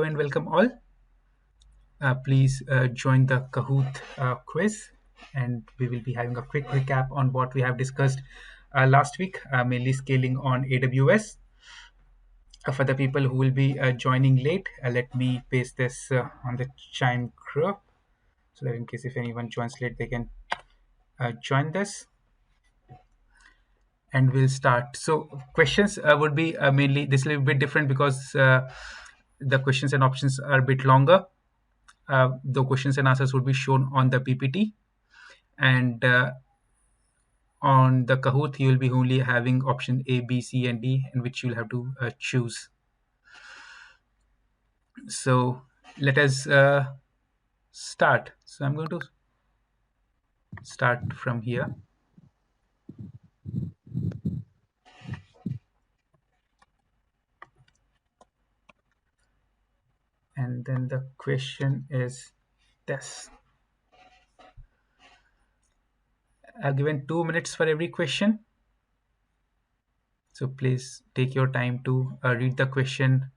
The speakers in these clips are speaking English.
and welcome all. Please join the Kahoot quiz, and we will be having a quick recap on what we have discussed last week, mainly scaling on AWS. For the people who will be joining late, let me paste this on the Chime group so that in case if anyone joins late, they can join this. And we'll start. So questions would be mainly, this will be a bit different because the questions and options are a bit longer. The questions and answers would be shown on the PPT, and on the Kahoot you will be only having option A, B, C, and D, in which you'll have to choose. So let us start. So I'm going to start from here. And then the question is this. I've given 2 minutes for every question. So please take your time to read the question,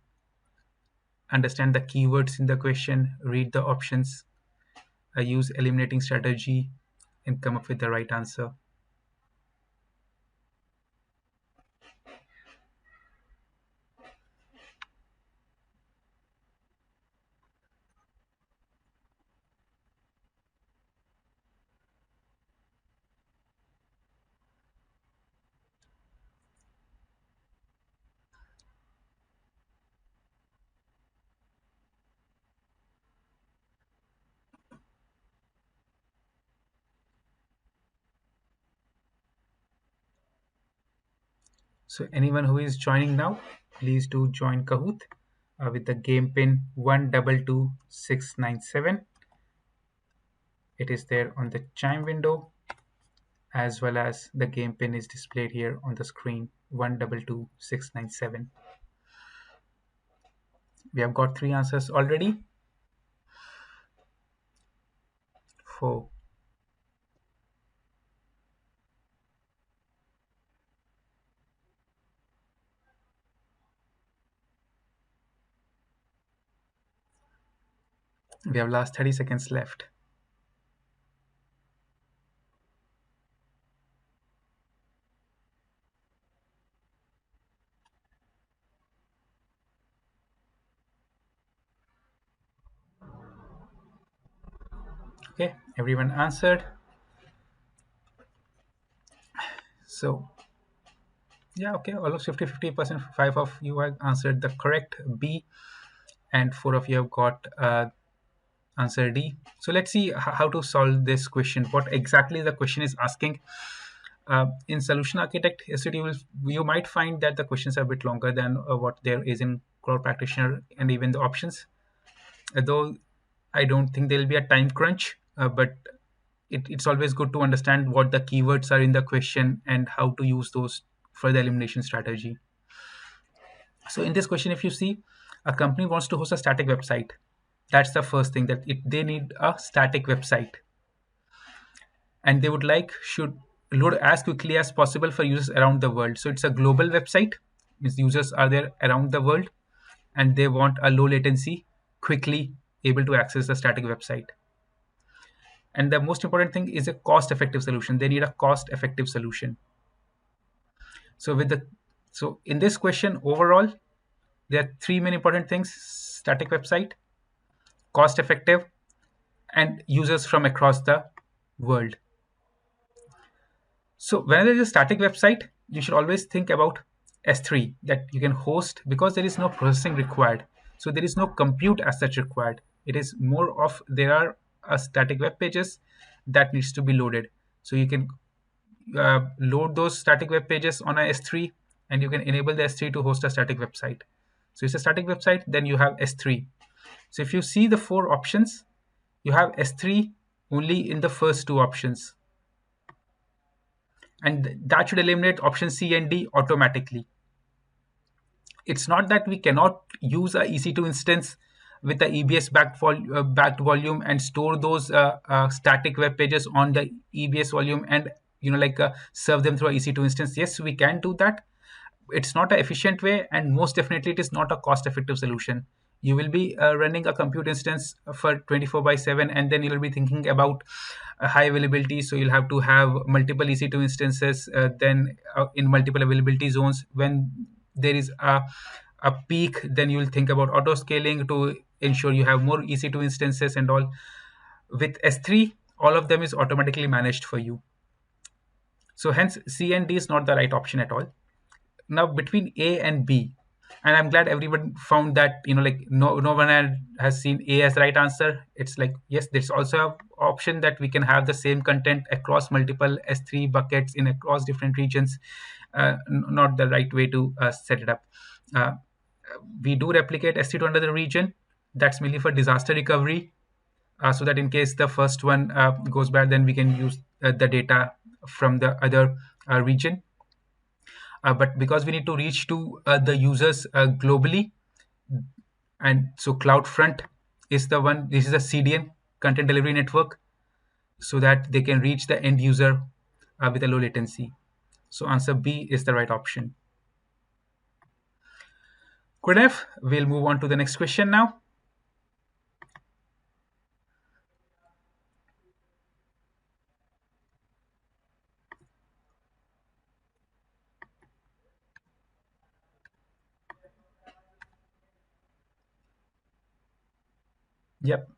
understand the keywords in the question, read the options, use eliminating strategy, and come up with the right answer. So anyone who is joining now, please do join Kahoot with the game pin 122697. It is there on the Chime window, as well as the game pin is displayed here on the screen 122697. We have got 3 answers already. 4. We have last 30 seconds left. Okay, everyone answered. So yeah, okay, almost 50%. 5 of you have answered the correct B, and 4 of you have got answer D. So let's see how to solve this question. What exactly the question is asking. In Solution Architect Institute, you might find that the questions are a bit longer than what there is in Cloud Practitioner and even the options. Though I don't think there will be a time crunch, but it's always good to understand what the keywords are in the question and how to use those for the elimination strategy. So in this question, if you see, a company wants to host a static website. That's the first thing, that they need a static website, and they would like should load as quickly as possible for users around the world. So it's a global website, means users are there around the world, and they want a low latency, quickly able to access the static website. And the most important thing is a cost-effective solution. They need a cost-effective solution. So in this question overall, there are 3 main important things: static website, cost-effective, and users from across the world. So when there is a static website, you should always think about S3, that you can host, because there is no processing required. So there is no compute as such required. It is more of, there are static web pages that needs to be loaded. So you can load those static web pages on a S3, and you can enable the S3 to host a static website. So it's a static website, then you have S3. So if you see the 4 options, you have S3 only in the first 2 options. And that should eliminate option C and D automatically. It's not that we cannot use a EC2 instance with the EBS backed volume and store those static web pages on the EBS volume and serve them through a EC2 instance. Yes, we can do that. It's not an efficient way, and most definitely it is not a cost-effective solution. You will be running a compute instance for 24 by 7, and then you'll be thinking about high availability. So you'll have to have multiple EC2 instances, then in multiple availability zones. When there is a peak, then you'll think about auto scaling to ensure you have more EC2 instances and all. With S3, all of them is automatically managed for you. So hence C and D is not the right option at all. Now between A and B, and I'm glad everyone found that, like no one has seen A as the right answer. It's like, yes, there's also an option that we can have the same content across multiple S3 buckets in across different regions. Not the right way to set it up. Uh, we do replicate S3 to another region. That's mainly for disaster recovery, so that in case the first one goes bad, then we can use the data from the other region. But because we need to reach to the users globally, and so CloudFront is the one. This is a CDN, content delivery network, so that they can reach the end user with a low latency. So answer B is the right option. Good enough. We'll move on to the next question now. Yep.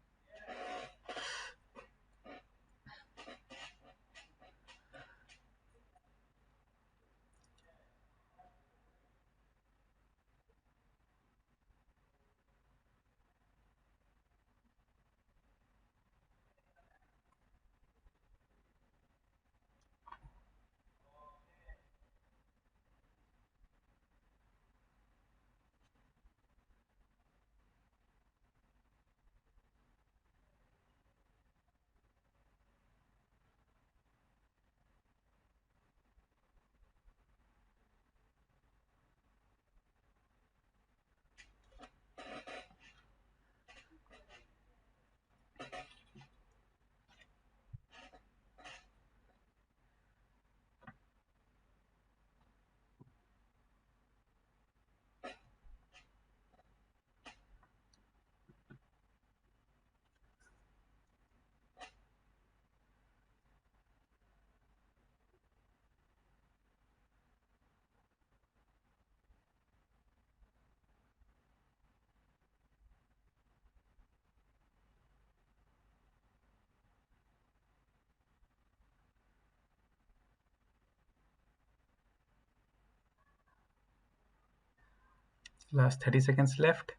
Last 30 seconds left.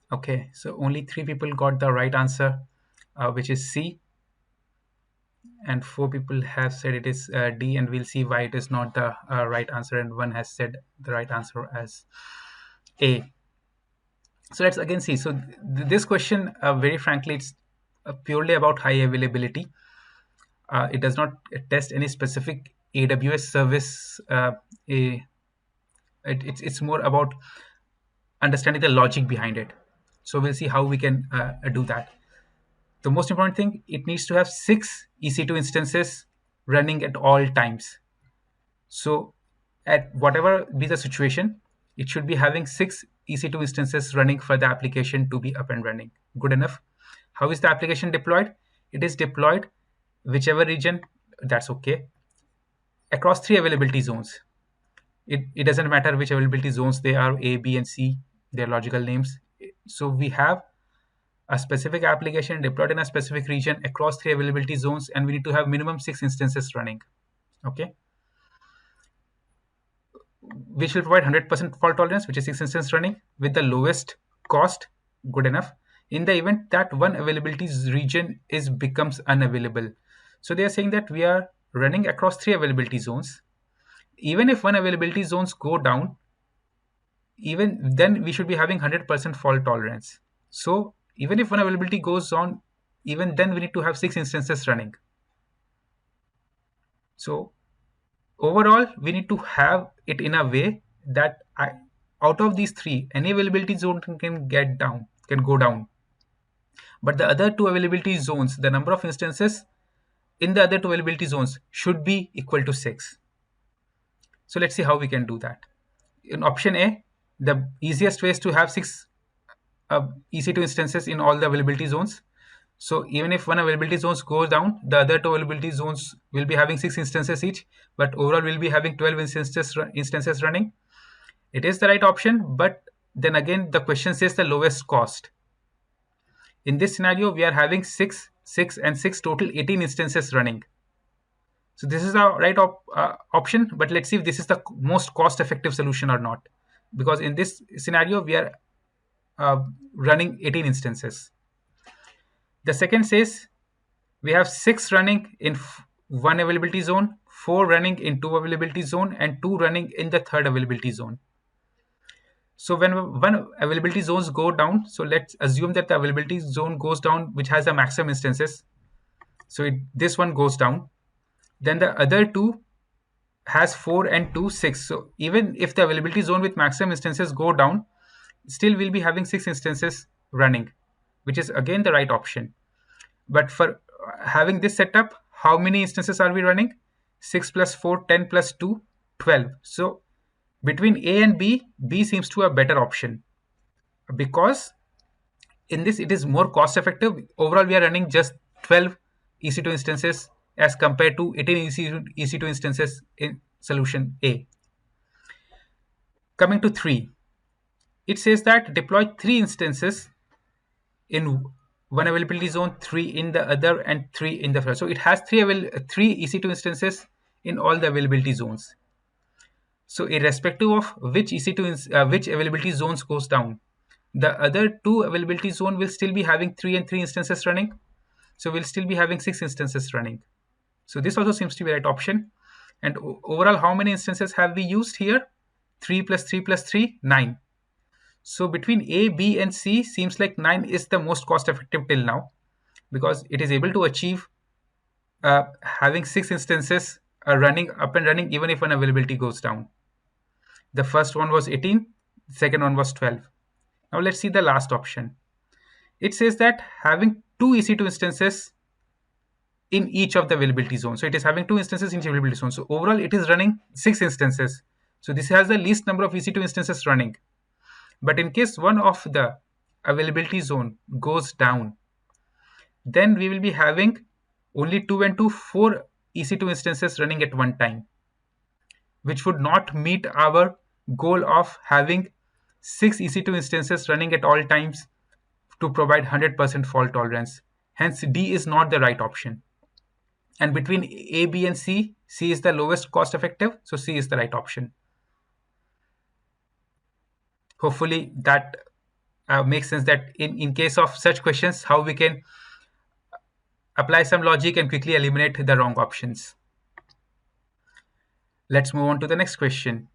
Okay, so only 3 people got the right answer, which is C, and 4 people have said it is D, and we'll see why it is not the right answer, and one has said the right answer as A. So let's again see. So this question, very frankly, it's purely about high availability. It does not test any specific AWS service. It's more about understanding the logic behind it. So we'll see how we can do that. The most important thing, it needs to have 6 EC2 instances running at all times. So at whatever be the situation, it should be having 6 EC2 instances running for the application to be up and running. Good enough. How is the application deployed? It is deployed whichever region, that's okay, across 3 availability zones. It doesn't matter which availability zones they are, A, B, and C, their logical names. So we have a specific application deployed in a specific region across 3 availability zones, and we need to have minimum 6 instances running. Okay, which will provide 100% fault tolerance, which is 6 instances running with the lowest cost. Good enough. In the event that one availability region becomes unavailable, so they are saying that we are running across 3 availability zones. Even if one availability zones go down, even then we should be having 100% fault tolerance. So even if one availability goes on, even then we need to have 6 instances running. So overall, we need to have it in a way that out of these three, any availability zone can go down. But the other two availability zones, the number of instances in the other two availability zones should be equal to 6. So let's see how we can do that. In option A, the easiest way is to have 6 EC2 instances in all the availability zones. So even if one availability zones goes down, the other two availability zones will be having 6 instances each, but overall we'll be having 12 instances running. It is the right option, but then again the question says the lowest cost. In this scenario, we are having 6, 6, and 6 total 18 instances running. So this is the right option, but let's see if this is the most cost-effective solution or not. Because in this scenario, we are running 18 instances. The second says we have 6 running in one availability zone, 4 running in two availability zone, and 2 running in the third availability zone. So when one availability zones go down, so let's assume that the availability zone goes down, which has the maximum instances. So this one goes down. Then the other two has 4 and 2, 6. So even if the availability zone with maximum instances go down, still we'll be having 6 instances running, which is again the right option. But for having this setup, how many instances are we running? 6 plus 4, 10 plus 2, 12. So between A and B seems to be a better option because in this it is more cost effective. Overall, we are running just 12 EC2 instances as compared to 18 EC2 instances in solution A. Coming to 3, it says that deploy 3 instances in one availability zone, 3 in the other, and 3 in the first. So it has three EC2 instances in all the availability zones. So irrespective of which which availability zones goes down, the other two availability zone will still be having 3 and 3 instances running. So we'll still be having 6 instances running. So this also seems to be the right option. And overall, how many instances have we used here? 3 plus 3 plus 3, 9. So between A, B, and C, seems like 9 is the most cost effective till now because it is able to achieve having 6 instances running up and running even if an availability goes down. The first one was 18, the second one was 12. Now let's see the last option. It says that having 2 EC2 instances in each of the availability zones. So it is having 2 instances in each availability zone. So overall, it is running 6 instances. So this has the least number of EC2 instances running. But in case one of the availability zone goes down, then we will be having only 2 and 2, 4 EC2 instances running at one time, which would not meet our goal of having 6 EC2 instances running at all times to provide 100% fault tolerance. Hence, D is not the right option. And between A, B, and C, C is the lowest cost effective, so C is the right option. Hopefully that makes sense, that in case of such questions, how we can apply some logic and quickly eliminate the wrong options. Let's move on to the next question.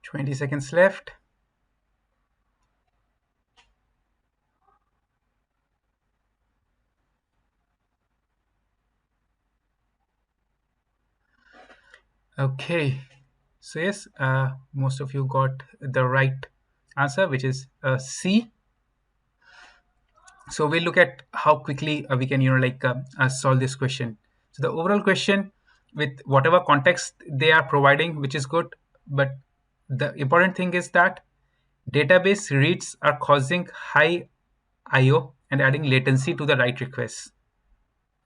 20 seconds left. Okay, so yes, most of you got the right answer, which is C. So we'll look at how quickly we can, solve this question. So the overall question, with whatever context they are providing, which is good, but the important thing is that database reads are causing high IO and adding latency to the write requests.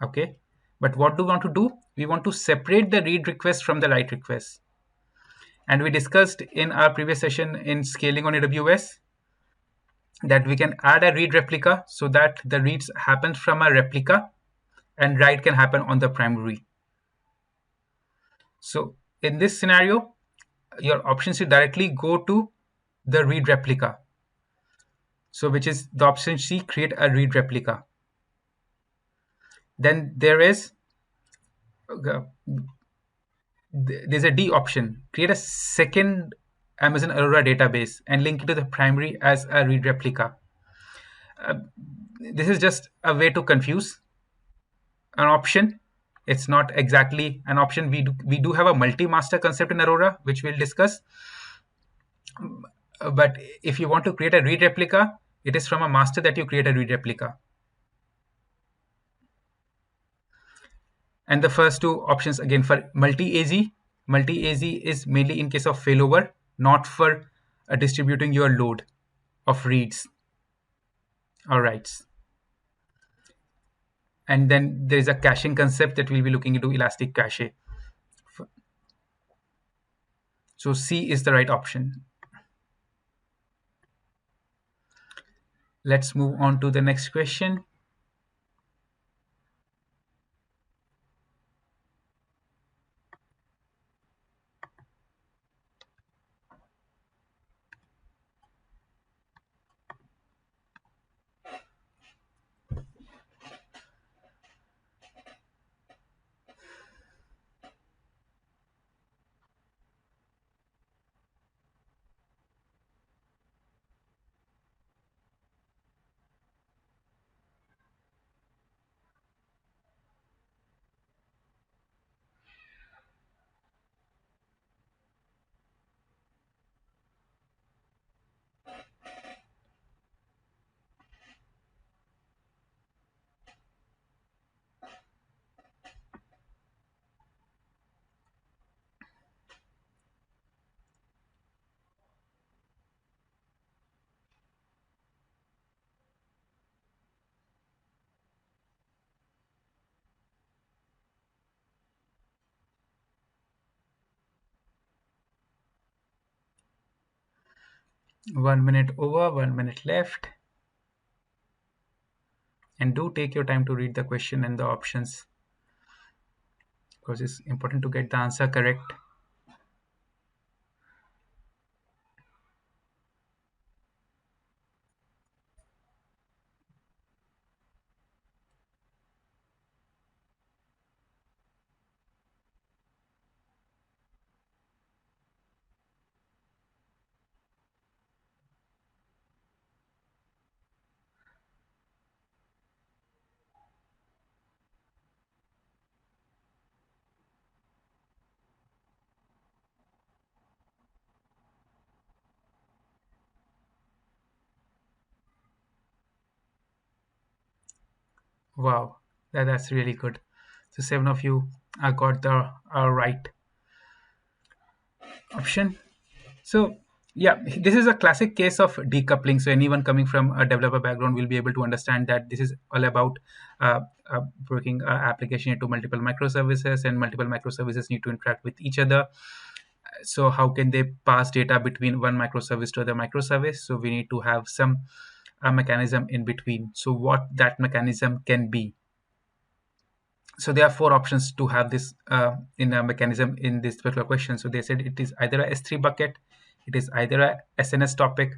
Okay, but what do we want to do? We want to separate the read request from the write request. And we discussed in our previous session in scaling on AWS that we can add a read replica so that the reads happen from a replica and write can happen on the primary. So in this scenario, your option is to directly go to the read replica. So which is the option C, create a read replica. Then there's a D option, create a second Amazon Aurora database and link it to the primary as a read replica. This is just a way to confuse an option. It's not exactly an option. We do have a multi-master concept in Aurora, which we'll discuss. But if you want to create a read replica, it is from a master that you create a read replica. And the first two options, again, for multi-AZ is mainly in case of failover, not for distributing your load of reads or writes. And then there is a caching concept that we'll be looking into, elastic cache. So C is the right option. Let's move on to the next question. One minute over, 1 minute left. And do take your time to read the question and the options, because it's important to get the answer correct. Wow, that's really good. So 7 of you got the right option. So yeah, this is a classic case of decoupling. So anyone coming from a developer background will be able to understand that this is all about breaking application into multiple microservices, and multiple microservices need to interact with each other. So how can they pass data between one microservice to other microservice? So we need to have some mechanism in between. So what that mechanism can be? So there are 4 options to have this in a mechanism in this particular question. So they said it is either a S3 bucket, it is either a SNS topic,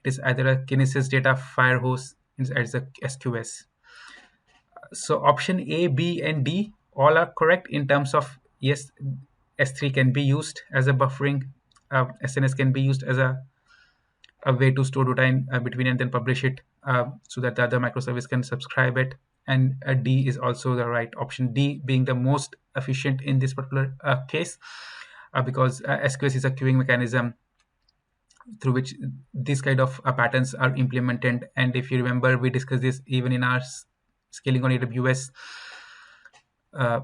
it is either a Kinesis data fire hose, it is a SQS. So option A, B, and D all are correct in terms of yes, S3 can be used as a buffering SNS can be used as a way to store data in between and then publish it, so that the other microservice can subscribe it. And D is also the right option, D being the most efficient in this particular case, because SQS is a queuing mechanism through which these kind of patterns are implemented. And if you remember, we discussed this even in our scaling on AWS uh,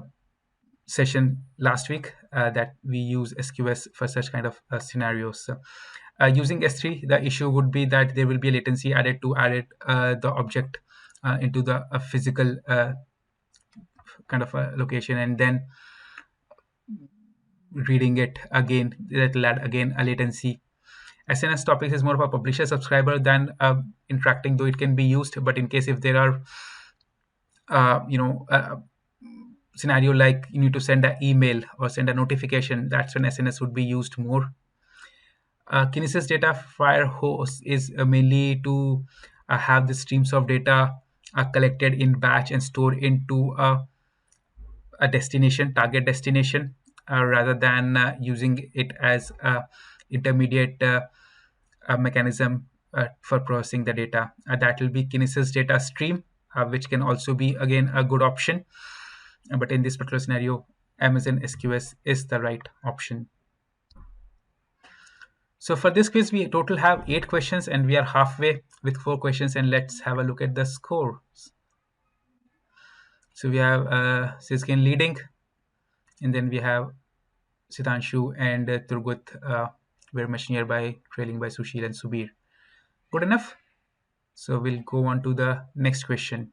session last week, that we use SQS for such kind of scenarios. So, using S3, the issue would be that there will be a latency added to add the object into the physical kind of a location, and then reading it again, that will add again a latency. SNS topics is more of a publisher subscriber than interacting, though it can be used. But in case if there are scenario like you need to send an email or send a notification, that's when SNS would be used more. Kinesis data fire hose is mainly to have the streams of data collected in batch and stored into a destination, target destination, rather than using it as a intermediate mechanism for processing the data. That will be Kinesis data stream, which can also be again a good option. But in this particular scenario, Amazon SQS is the right option. So for this quiz, we total have 8 questions and we are halfway with 4 questions, and let's have a look at the scores. So we have Siskin leading, and then we have Sitanshu and Turgut very much nearby, trailing by Sushil and Subir. Good enough? So we'll go on to the next question.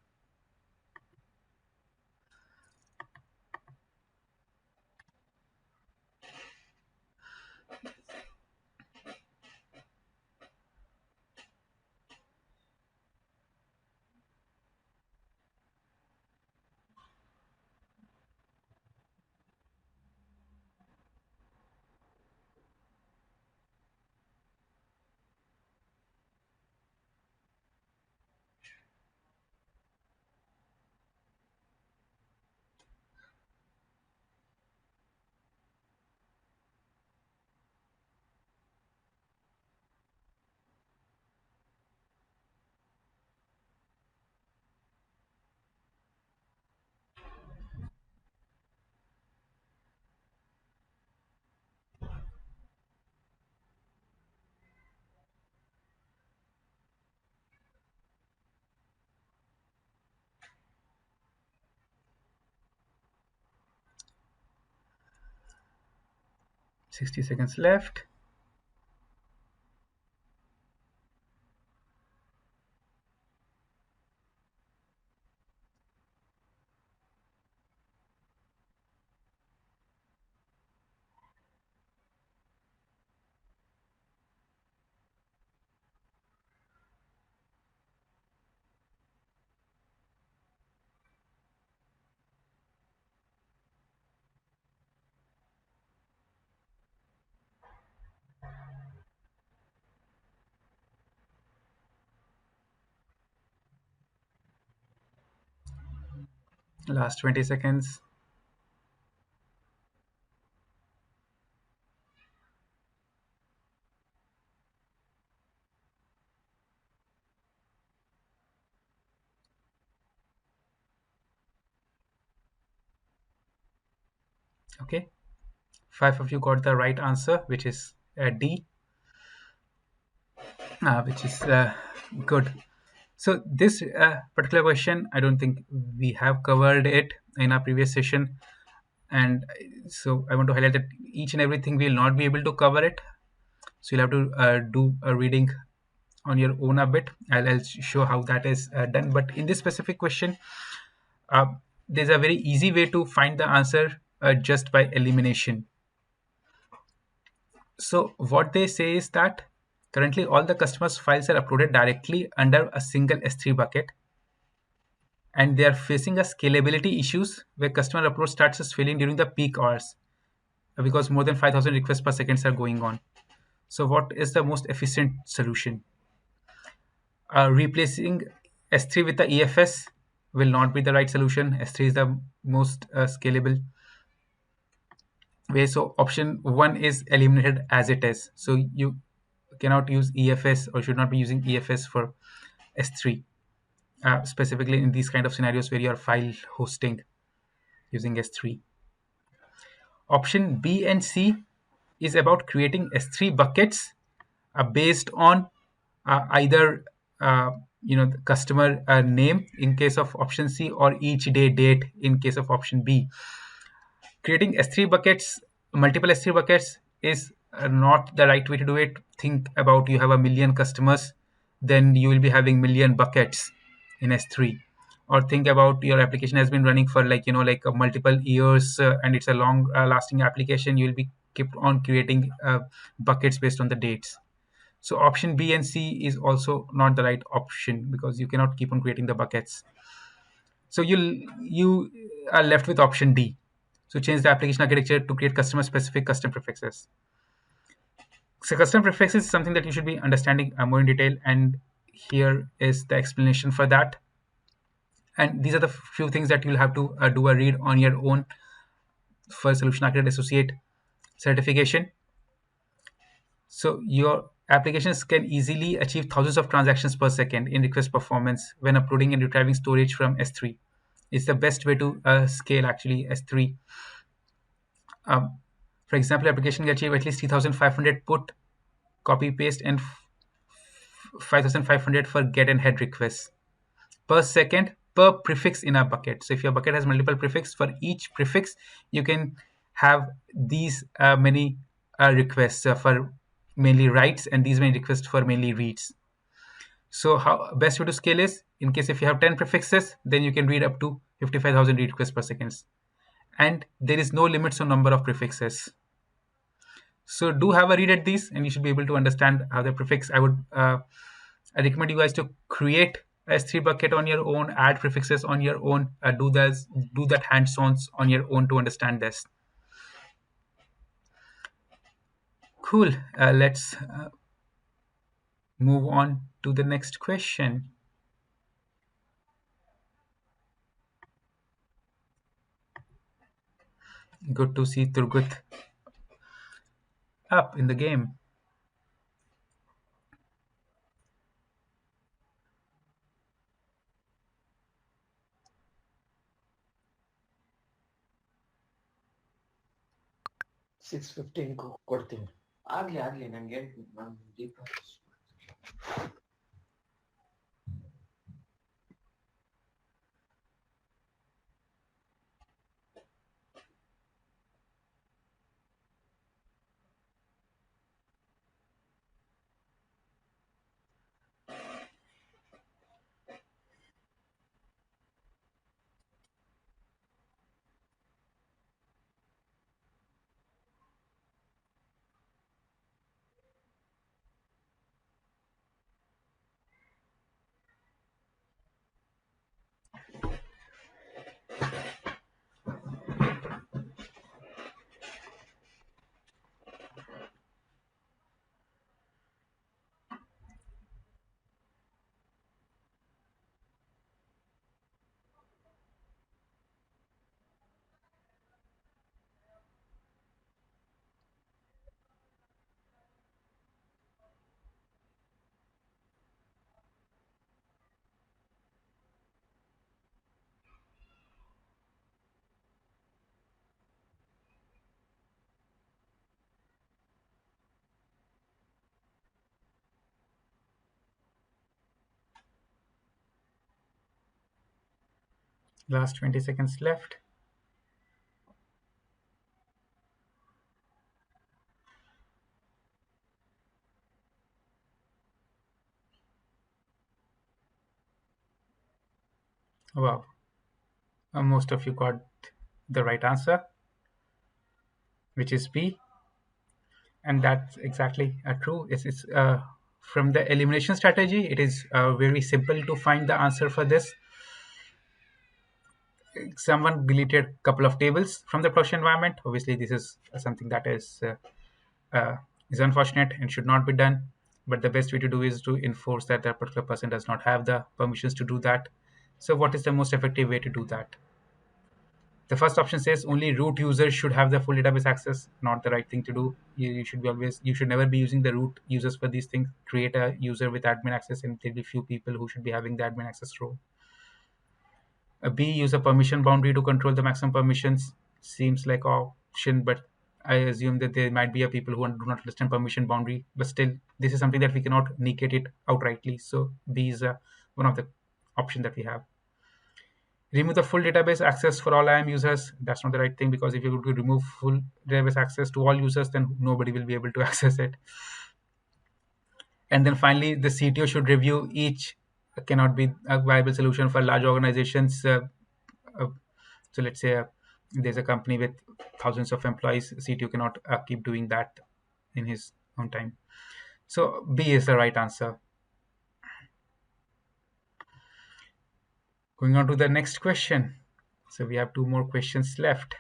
$60 left. Last 20 seconds. Okay. 5 of you got the right answer, which is D, which is good. So this particular question, I don't think we have covered it in our previous session. And so I want to highlight that each and everything we will not be able to cover it. So you'll have to do a reading on your own a bit. I'll show how that is done. But in this specific question, there's a very easy way to find the answer just by elimination. So what they say is that currently all the customers' files are uploaded directly under a single S3 bucket, and they are facing a scalability issues where customer upload starts as failing during the peak hours because more than 5,000 requests per second are going on. So what is the most efficient solution? Replacing S3 with the EFS will not be the right solution. S3 is the most scalable. way. So option 1 is eliminated as it is. So you cannot use EFS, or should not be using EFS for S3, specifically in these kind of scenarios where you are file hosting using S3. Option B and C is about creating S3 buckets based on either the customer name in case of option C, or each day date in case of option B. Creating S3 buckets, multiple S3 buckets, is not the right way to do it. Think about, you have a million customers, then you will be having million buckets in S3. Or think about your application has been running for multiple years, and it's a long lasting application. You will be keep on creating buckets based on the dates. So option B and C is also not the right option, because you cannot keep on creating the buckets. So you are left with option D. So change the application architecture to create customer specific custom prefixes. So custom prefixes is something that you should be understanding more in detail, and here is the explanation for that. And these are the few things that you'll have to do a read on your own for Solution Architect Associate certification. So your applications can easily achieve thousands of transactions per second in request performance when uploading and retrieving storage from S3. It's the best way to scale actually S3. For example, application can achieve at least 3,500 put, copy, paste, and 5,500 for get and head requests per second per prefix in a bucket. So if your bucket has multiple prefix, for each prefix, you can have these many requests for mainly writes, and these many requests for mainly reads. So how best way to scale is, in case if you have 10 prefixes, then you can read up to 55,000 read requests per second. And there is no limits on number of prefixes. So do have a read at these, and you should be able to understand how the prefix. I recommend you guys to create a S3 bucket on your own, add prefixes on your own, do that hands-on on your own to understand this. Cool. Let's move on to the next question. Good to see Turgut up in the game. ಕೊಡ್ತೀನಿ ಆಗ್ಲಿ ನಂಗೆ ನಾನು ದೀಪ Last 20 seconds left. Wow. Most of you got the right answer, which is B. And that's exactly true. It's from the elimination strategy. It is very simple to find the answer for this. Someone deleted a couple of tables from the production environment. Obviously, this is something that is unfortunate and should not be done. But the best way to do is to enforce that that particular person does not have the permissions to do that. So what is the most effective way to do that? The first option says only root users should have the full database access. Not the right thing to do. You should never be using the root users for these things. Create a user with admin access, and there'll be few people who should be having the admin access role. B, use a permission boundary to control the maximum permissions. Seems like option, but I assume that there might be a people who do not understand permission boundary. But still, this is something that we cannot negate it outrightly. So B is one of the option that we have. Remove the full database access for all IAM users. That's not the right thing, because if you go to remove full database access to all users, then nobody will be able to access it. And then finally, the CTO should review each. Cannot be a viable solution for large organizations. Uh, so let's say there's a company with thousands of employees. CTO cannot keep doing that in his own time. So B is the right answer. Going on to the next question. So we have two more questions left.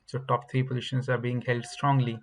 So top three positions are being held strongly.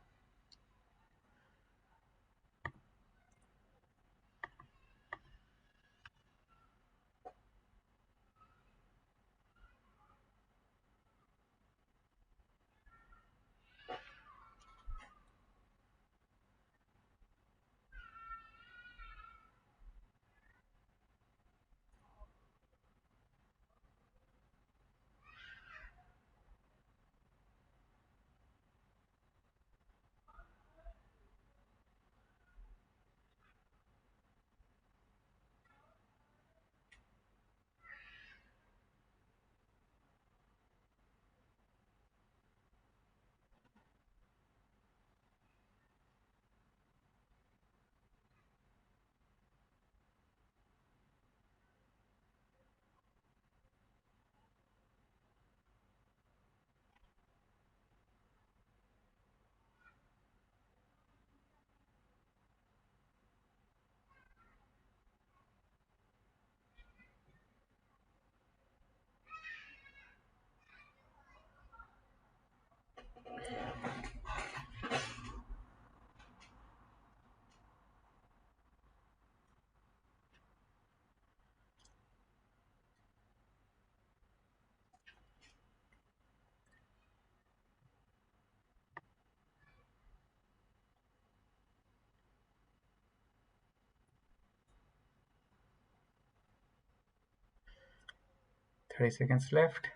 30 seconds left.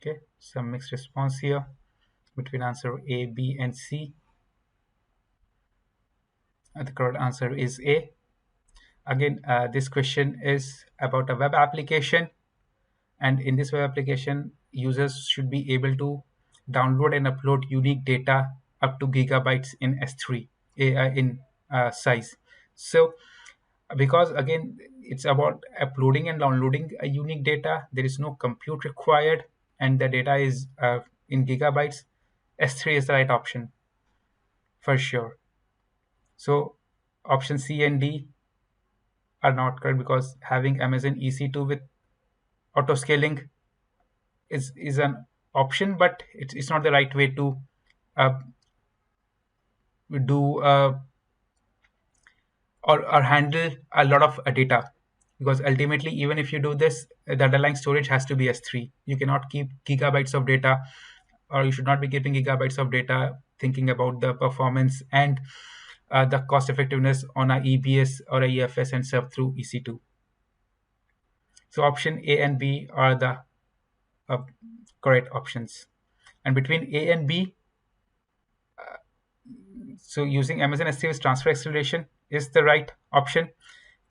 Okay, some mixed response here between answer A, B, and C. The correct answer is A. Again, this question is about a web application, and in this web application, users should be able to download and upload unique data up to gigabytes in S3 in size. So, because again, it's about uploading and downloading a unique data, there is no compute required, and the data is in gigabytes. S3 is the right option for sure. So, option C and D are not correct, because having Amazon EC2 with auto scaling is an option, but it's not the right way to uh, do or handle a lot of data, because ultimately, even if you do this, the underlying storage has to be S3. You cannot keep gigabytes of data, or you should not be keeping gigabytes of data thinking about the performance and the cost effectiveness on a EBS or a EFS and serve through EC2. So option A and B are the uh, correct options. And between A and B, so using Amazon S3 with transfer acceleration is the right option.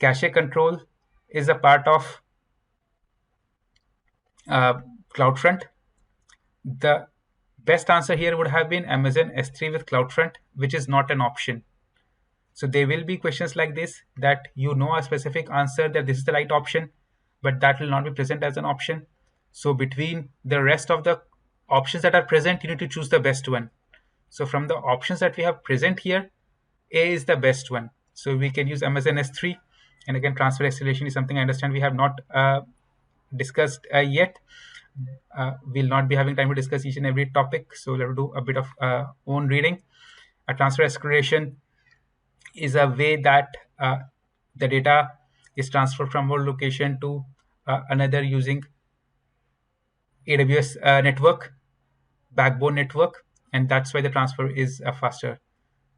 Cache control is a part of uh, CloudFront. The best answer here would have been Amazon S3 with CloudFront, which is not an option. So there will be questions like this that you know a specific answer that this is the right option, but that will not be present as an option. So between the rest of the options that are present, you need to choose the best one. So from the options that we have present here, A is the best one. So we can use Amazon S3. And again, transfer acceleration is something I understand we have not discussed yet. We'll not be having time to discuss each and every topic, so we'll do a bit of own reading. A transfer acceleration is a way that the data is transferred from one location to another using AWS network, backbone network, and that's why the transfer is faster.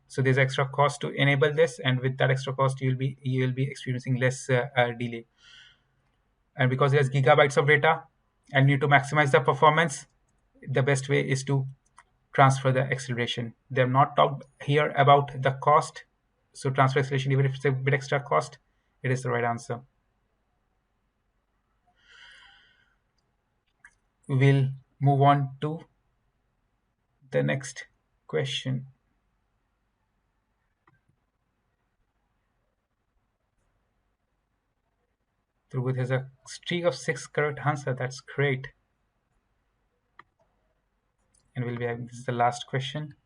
So there's extra cost to enable this, and with that extra cost, you will be experiencing less delay. And because there's gigabytes of data and you need to maximize the performance, the best way is to transfer the acceleration. They've not talked here about the cost, so transfer acceleration, even if it's a bit extra cost, it is the right answer. We'll move on to the next question. Dhruv has a streak of 6 correct answer. That's great. And we'll be having this is the last question. –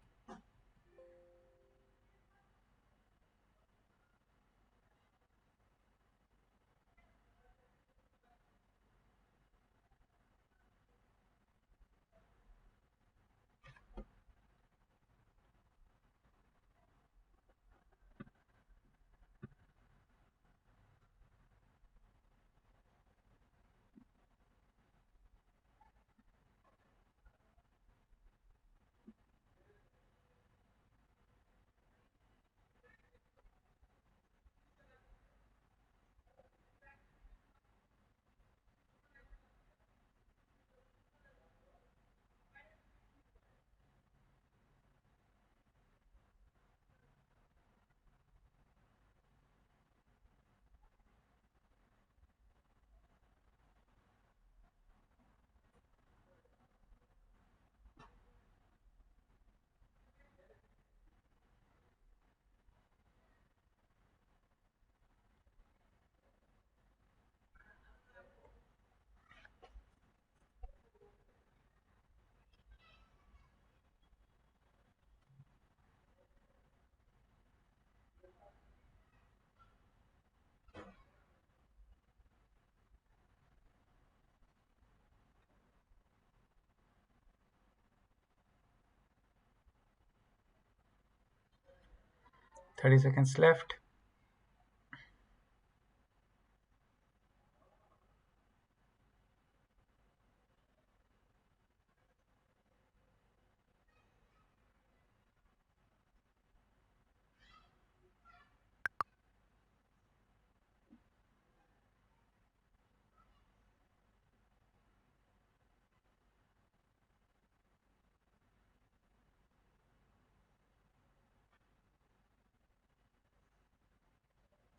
30 seconds left.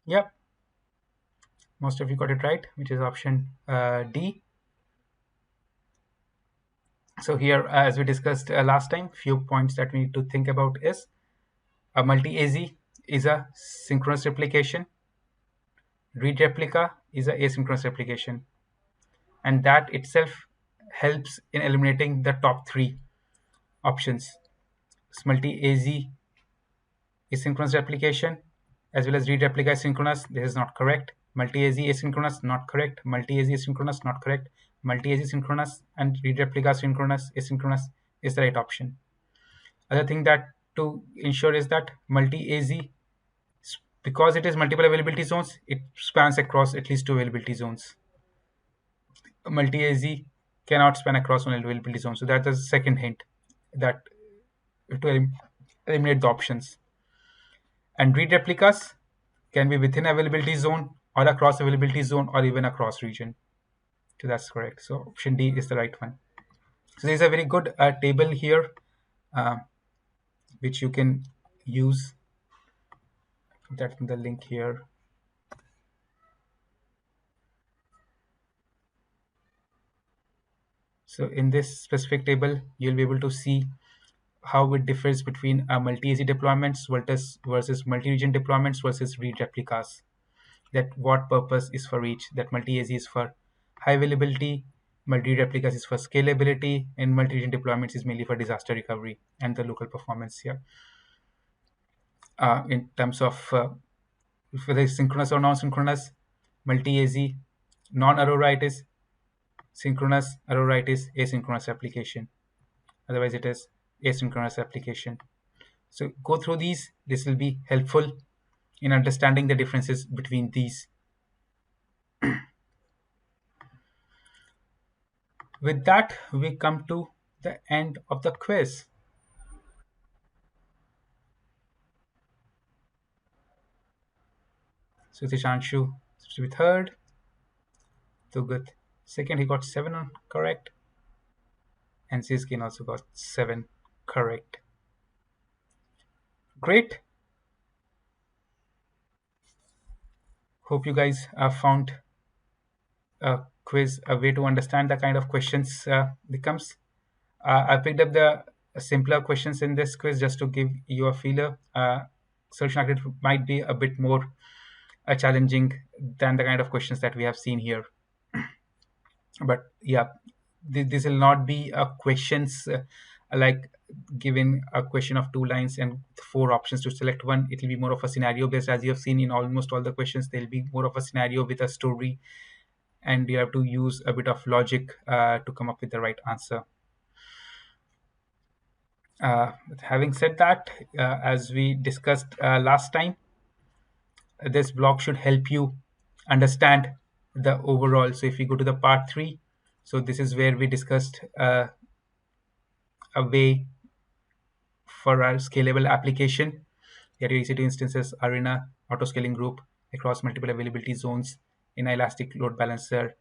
Yep, most of you got it right, which is option D. So here, as we discussed last time, few points that we need to think about is a multi-AZ is a synchronous replication. Read replica is a asynchronous replication, and that itself helps in eliminating the top three options. Multi-AZ is synchronous replication, as well as read replica is synchronous. This is not correct. Multi-AZ asynchronous, not correct. Multi-AZ asynchronous, not correct. Multi-AZ synchronous and read replica synchronous, asynchronous is the right option. Other thing that to ensure is that multi-AZ, because it is multiple availability zones, it spans across at least two availability zones. Multi-AZ cannot span across one availability zone. So that's the second hint that to eliminate the options. And read replicas can be within availability zone or across availability zone or even across region. So that's correct. So option D is the right one. So there's a very good table here which you can use. That's the link here. So in this specific table, you'll be able to see how it differs between multi-AZ deployments versus multi-region deployments versus read replicas. That what purpose is for each. That multi-AZ is for high availability, multi-replicas is for scalability, and multi-region deployments is mainly for disaster recovery and the local performance here. In terms of whether it's synchronous or non-synchronous, multi-AZ, non-Aurora it is, Synchronous override is asynchronous application. Otherwise, it is asynchronous application. So go through these. This will be helpful in understanding the differences between these. With that, we come to the end of the quiz. So Tishanshu to be third, Tugut second, he got 7 on correct, and Siskin also got 7 correct. Great. Hope you guys have found a quiz a way to understand the kind of questions that comes. I picked up the simpler questions in this quiz just to give you a feeler. Solution architect might be a bit more challenging than the kind of questions that we have seen here. But yeah, this will not be a questions like given a question of 2 lines and 4 options to select one. It will be more of a scenario based, as you have seen in almost all the questions. There will be more of a scenario with a story, and you have to use a bit of logic to come up with the right answer. Having said that, as we discussed last time, this block should help you understand the overall. So if we go to the part 3, so this is where we discussed a way for our scalable application. Your EC2 instances are in a auto-scaling group across multiple availability zones in an elastic load balancer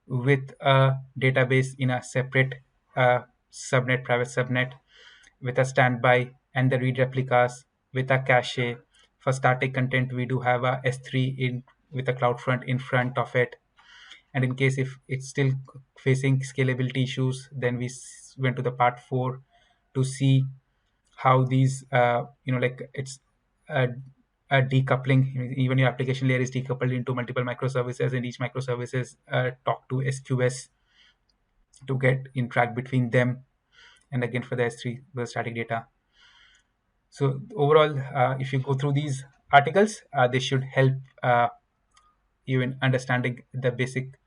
with a database in a separate subnet, private subnet, with a standby and the read replicas with a cache. For static content, we do have a S3 in with a CloudFront in front of it. And in case if it's still facing scalability issues, then we went to the part 4 to see how these like it's a, a decoupling. Even your application layer is decoupled into multiple microservices, and each microservices talk to SQS to get interact between them, and again for the S3 the static data. So overall, if you go through these articles, they should help you in understanding the basic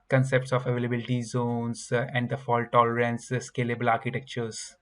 concepts of availability zones and the fault tolerance, scalable architectures.